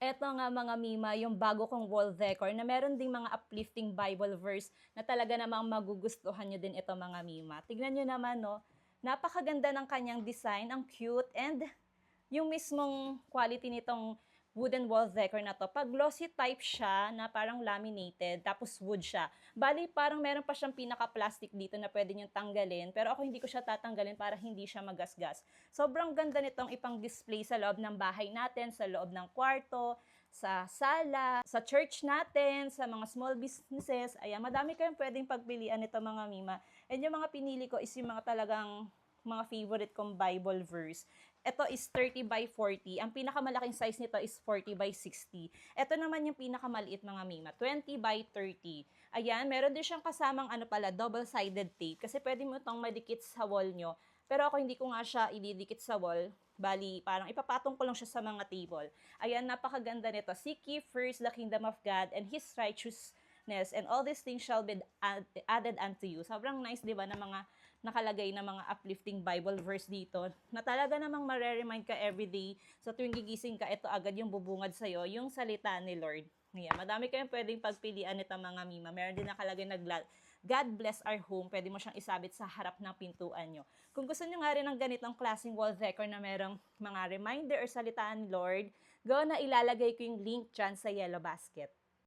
Eto nga mga Mima, yung bago kong wall decor na meron ding mga uplifting Bible verse na talaga namang magugustuhan nyo din ito mga Mima. Tignan nyo naman, no? Napakaganda ng kanyang design, ang cute, and yung mismong quality nitong wooden wall decor na to, pag glossy type siya na parang laminated, tapos wood siya. Bali, parang meron pa siyang pinaka-plastic dito na pwede niyong tanggalin, pero ako hindi ko siya tatanggalin para hindi siya magasgas. Sobrang ganda nitong ipang-display sa loob ng bahay natin, sa loob ng kwarto, sa sala, sa church natin, sa mga small businesses. Ayan, madami kayong pwedeng pagpilian nito mga Mima. And yung mga pinili ko is yung mga talagang mga favorite kong Bible verse. Ito is 30 by 40. Ang pinakamalaking size nito is 40 by 60. Ito naman yung pinakamaliit mga Mima, 20 by 30. Ayan, meron din siyang kasamang double-sided tape kasi pwede mo itong madikit sa wall nyo. Pero ako hindi ko nga siya ididikit sa wall. Bali, parang ipapatong ko lang siya sa mga table. Ayan, napakaganda nito. Seek ye first the kingdom of God and His righteousness, and all these things shall be added unto you. Sobrang nice, di ba, na mga nakalagay na mga uplifting Bible verse dito na talaga namang mareremind ka everyday. So tuwing gigising ka, ito agad yung bubungad sa'yo, yung salita ni Lord. Ngayon, madami kayong pwedeng pagpilian nito mga Mima. Meron din nakalagay na God bless our home. Pwede mo siyang isabit sa harap ng pintuan nyo. Kung gusto nyo nga rin ng ganitong klaseng wall decor na merong mga reminder or salita ni Lord, go na ilalagay ko yung link dyan sa yellow basket.